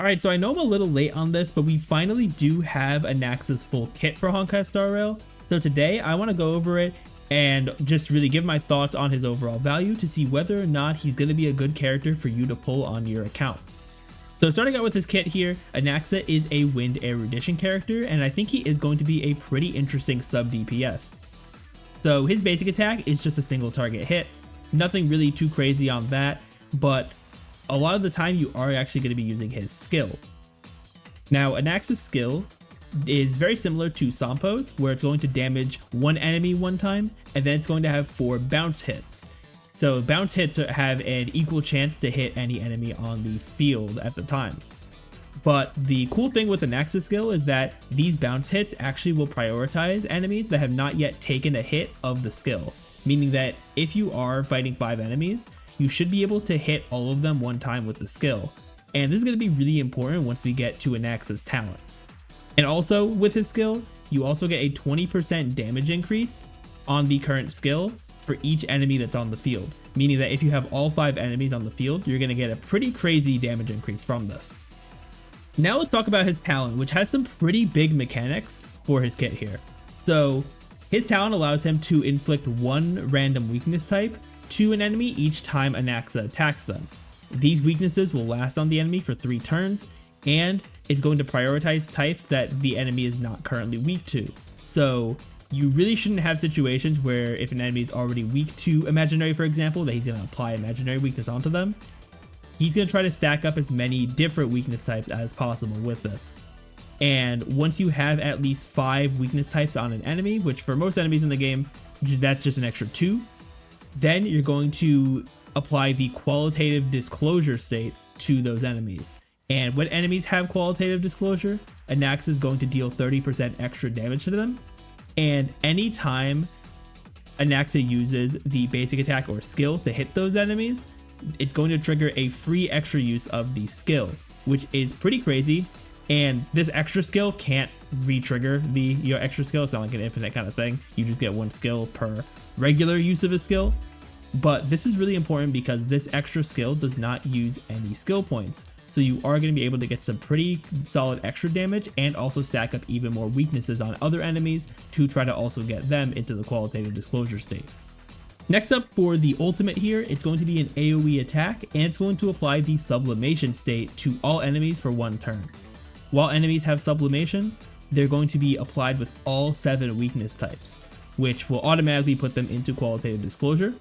Alright, so I know I'm a little late on this, but we finally do have Anaxa's full kit for Honkai Star Rail. So today I want to go over it and just really give my thoughts on his overall value to see whether or not he's going to be a good character for you to pull on your account. So starting out with his kit here, Anaxa is a Wind Erudition character, and I think he is going to be a pretty interesting sub DPS. So his basic attack is just a single target hit, nothing really too crazy on that, but a lot of the time you are actually going to be using his skill. Now Anaxa's skill is very similar to Sampo's, where it's going to damage one enemy one time, and then it's going to have 4 bounce hits. So bounce hits have an equal chance to hit any enemy on the field at the time. But the cool thing with Anaxa's skill is that these bounce hits actually will prioritize enemies that have not yet taken a hit of the skill, meaning that if you are fighting 5 enemies, you should be able to hit all of them one time with the skill. And this is going to be really important once we get to Anaxa's talent. And also with his skill, you also get a 20% damage increase on the current skill for each enemy that's on the field, meaning that if you have all 5 enemies on the field, you're going to get a pretty crazy damage increase from this. Now let's talk about his talent, which has some pretty big mechanics for his kit here. So his talent allows him to inflict one random weakness type to an enemy each time Anaxa attacks them. These weaknesses will last on the enemy for 3 turns, and it's going to prioritize types that the enemy is not currently weak to. So you really shouldn't have situations where if an enemy is already weak to imaginary, for example, that he's going to apply imaginary weakness onto them. He's going to try to stack up as many different weakness types as possible with this. And once you have at least 5 weakness types on an enemy, which for most enemies in the game, that's just an extra 2, then you're going to apply the qualitative disclosure state to those enemies. And when enemies have qualitative disclosure, Anaxa is going to deal 30% extra damage to them. And anytime Anaxa uses the basic attack or skill to hit those enemies, it's going to trigger a free extra use of the skill, which is pretty crazy. And this extra skill can't re-trigger your extra skill. It's not like an infinite kind of thing. You just get 1 skill per regular use of a skill. But this is really important because this extra skill does not use any skill points. So you are going to be able to get some pretty solid extra damage and also stack up even more weaknesses on other enemies to try to also get them into the qualitative disclosure state. Next up for the ultimate here, it's going to be an AoE attack, and it's going to apply the sublimation state to all enemies for 1 turn. While enemies have sublimation, they're going to be applied with all 7 weakness types, which will automatically put them into qualitative disclosure.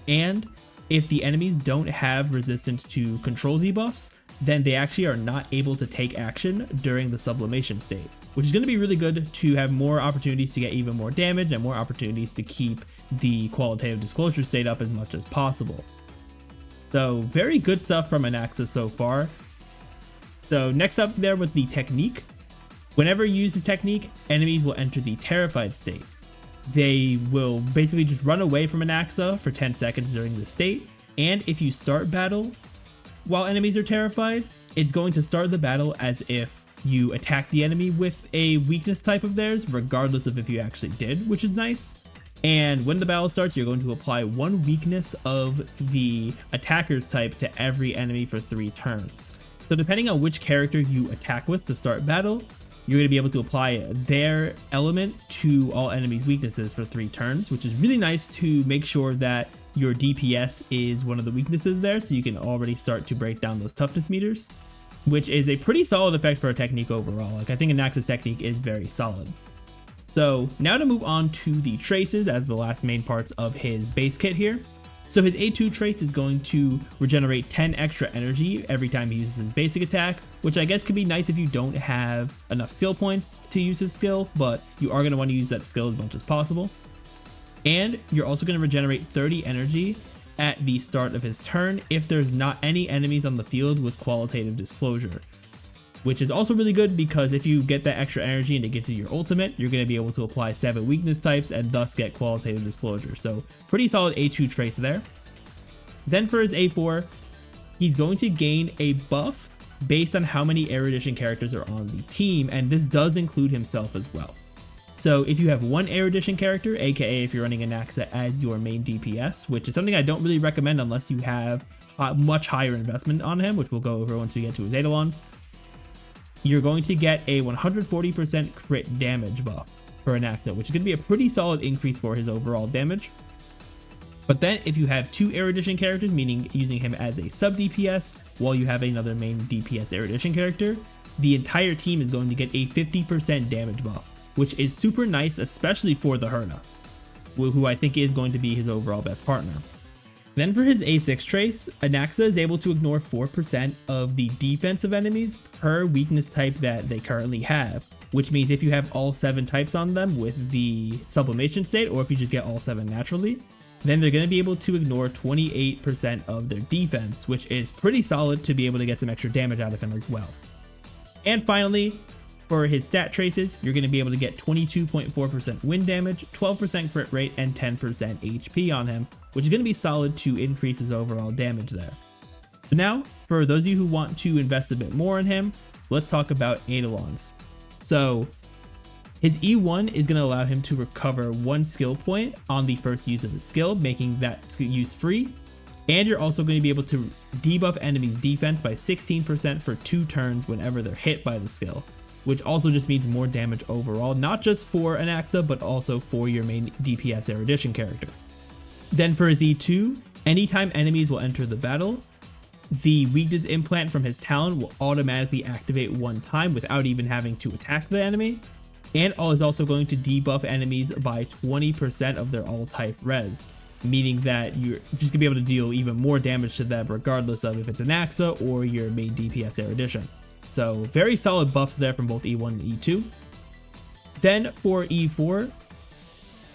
And if the enemies don't have resistance to control debuffs, then they actually are not able to take action during the sublimation state, which is going to be really good to have more opportunities to get even more damage and more opportunities to keep the qualitative disclosure state up as much as possible. So very good stuff from Anaxa so far. So next up there with the technique. Whenever you use this technique, enemies will enter the terrified state. They will basically just run away from Anaxa for 10 seconds during the state, and if you start battle while enemies are terrified, it's going to start the battle as if you attack the enemy with a weakness type of theirs, regardless of if you actually did, which is nice. And when the battle starts, you're going to apply 1 weakness of the attacker's type to every enemy for 3 turns. So depending on which character you attack with to start battle, you're going to be able to apply their element to all enemies' weaknesses for 3 turns, which is really nice to make sure that your DPS is one of the weaknesses there, so you can already start to break down those toughness meters, which is a pretty solid effect for a technique overall. Like, I think Anaxa's technique is very solid. So now to move on to the traces as the last main parts of his base kit here. So his A2 trace is going to regenerate 10 extra energy every time he uses his basic attack, which I guess could be nice if you don't have enough skill points to use his skill, but you are going to want to use that skill as much as possible. And you're also going to regenerate 30 energy at the start of his turn if there's not any enemies on the field with qualitative disclosure, which is also really good because if you get that extra energy and it gives you your ultimate, you're going to be able to apply 7 weakness types and thus get qualitative disclosure. So pretty solid A2 trace there. Then for his A4, he's going to gain a buff based on how many Erudition characters are on the team, and this does include himself as well. So if you have 1 Erudition character, aka if you're running Anaxa as your main DPS, which is something I don't really recommend unless you have much higher investment on him, which we'll go over once we get to his Eidolons. you're going to get a 140% crit damage buff for Anaxa, which is going to be a pretty solid increase for his overall damage. But then if you have 2 erudition characters, meaning using him as a sub DPS while you have another main DPS erudition character, the entire team is going to get a 50% damage buff, which is super nice, especially for the Herda, who I think is going to be his overall best partner. Then for his A6 trace, Anaxa is able to ignore 4% of the defensive enemies per weakness type that they currently have, which means if you have all 7 types on them with the sublimation state, or if you just get all 7 naturally, then they're going to be able to ignore 28% of their defense, which is pretty solid to be able to get some extra damage out of him as well. And finally, for his stat traces, you're going to be able to get 22.4% wind damage, 12% crit rate, and 10% HP on him, which is going to be solid to increase his overall damage there. So now, for those of you who want to invest a bit more in him, let's talk about Eidolons. So his E1 is going to allow him to recover 1 skill point on the first use of the skill, making that use free. And you're also going to be able to debuff enemies' defense by 16% for 2 turns whenever they're hit by the skill, which also just means more damage overall, not just for Anaxa, but also for your main DPS erudition character. Then for his E2, anytime enemies will enter the battle, the weakness implant from his talent will automatically activate 1 time without even having to attack the enemy, and is also going to debuff enemies by 20% of their all-type res, meaning that you're just gonna be able to deal even more damage to them regardless of if it's Anaxa or your main DPS erudition. So very solid buffs there from both E1 and E2. Then for E4,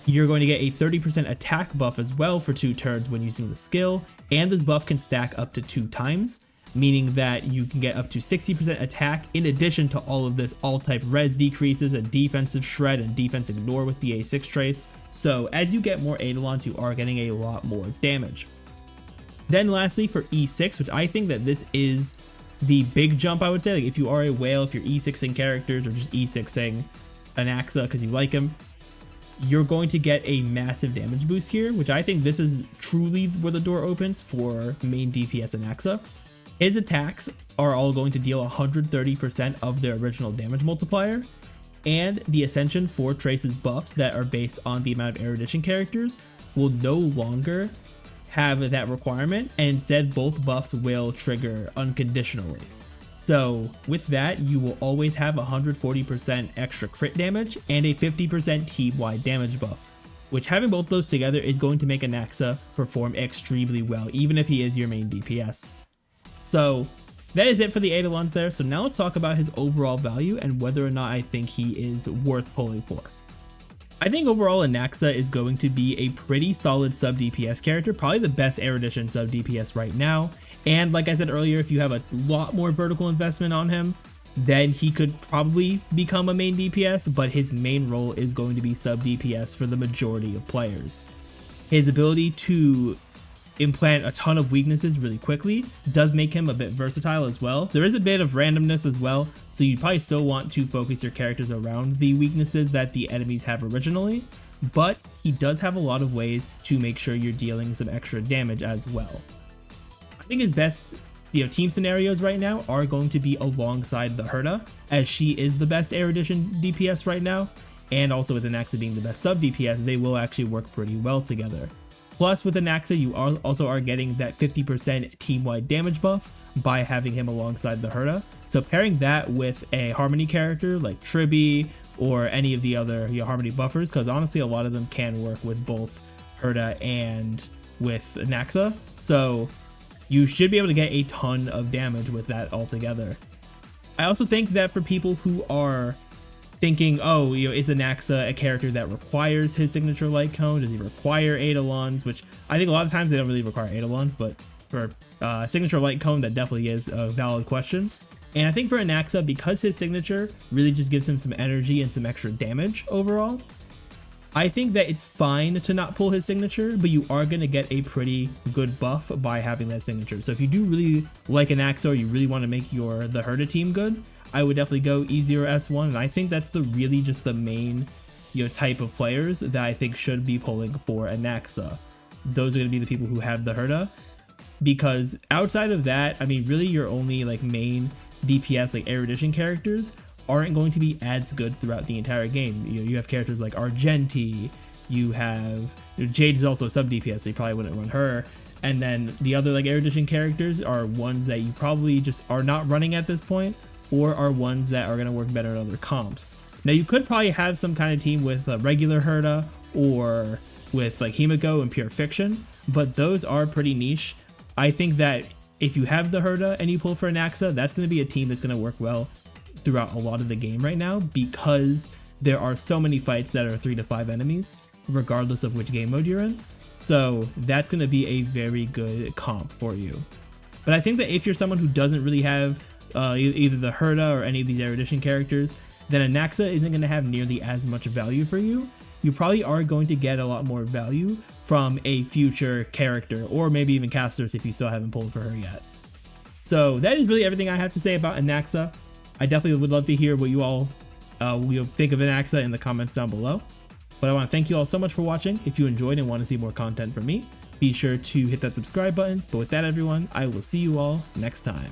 you're going to get a 30% attack buff as well for 2 turns when using the skill, and this buff can stack up to 2 times, meaning that you can get up to 60% attack in addition to all of this all-type res decreases and defensive shred and defense ignore with the A6 trace. So as you get more Eidolons, you are getting a lot more damage. Then lastly for E6, which I think that this is the big jump, I would say. Like if you are a whale, if you're E6ing characters or just E6ing Anaxa because you like him, you're going to get a massive damage boost here, which I think this is truly where the door opens for main DPS Anaxa. His attacks are all going to deal 130% of their original damage multiplier, and the Ascension 4 traces buffs that are based on the amount of erudition characters will no longer have that requirement, and instead both buffs will trigger unconditionally. So with that, you will always have 140% extra crit damage and a 50% team-wide damage buff, which having both those together is going to make Anaxa perform extremely well, even if he is your main DPS. So that is it for the Eidolons there. So now let's talk about his overall value and whether or not I think he is worth pulling for. I think overall Anaxa is going to be a pretty solid sub DPS character, probably the best erudition sub DPS right now. And like I said earlier, if you have a lot more vertical investment on him, then he could probably become a main DPS, but his main role is going to be sub DPS for the majority of players. His ability to implant a ton of weaknesses really quickly does make him a bit versatile as well. There is a bit of randomness as well, so you probably still want to focus your characters around the weaknesses that the enemies have originally, but he does have a lot of ways to make sure you're dealing some extra damage as well. I think his best team scenarios right now are going to be alongside the Herda, as she is the best erudition DPS right now, and also with Anaxa being the best sub DPS, they will actually work pretty well together. Plus with Anaxa, you also are getting that 50% team-wide damage buff by having him alongside the Herda. So pairing that with a Harmony character like Tribi or any of the other Harmony buffers, because honestly a lot of them can work with both Herda and with Anaxa. So you should be able to get a ton of damage with that altogether. I also think that for people who are thinking, oh, is Anaxa a character that requires his signature light cone? Does he require Eidolons? Which I think a lot of times they don't really require Eidolons, but for signature light cone, that definitely is a valid question. And I think for Anaxa, because his signature really just gives him some energy and some extra damage overall, I think that it's fine to not pull his signature, but you are going to get a pretty good buff by having that signature. So if you do really like Anaxa or you really want to make the Herda team good, I would definitely go E0 S1, and I think that's really just the main type of players that I think should be pulling for Anaxa. Those are going to be the people who have the Herda, because outside of that, I mean, really your only main DPS like erudition characters aren't going to be as good throughout the entire game. You have characters like Argenti, you have Jade is also a sub DPS, so you probably wouldn't run her. And then the other like erudition characters are ones that you probably just are not running at this point, or are ones that are going to work better in other comps. Now you could probably have some kind of team with a regular Herda or with like Himiko and Pure Fiction, but those are pretty niche. I think that if you have the Herda and you pull for Anaxa, that's going to be a team that's going to work well throughout a lot of the game right now, because there are so many fights that are 3 to 5 enemies, regardless of which game mode you're in. So that's going to be a very good comp for you. But I think that if you're someone who doesn't really have either the Herda or any of these erudition characters, then Anaxa isn't going to have nearly as much value for you. You probably are going to get a lot more value from a future character, or maybe even casters if you still haven't pulled for her yet. So that is really everything I have to say about Anaxa. I definitely would love to hear what you all think of Anaxa in the comments down below. But I want to thank you all so much for watching. If you enjoyed and want to see more content from me, be sure to hit that subscribe button. But with that, everyone, I will see you all next time.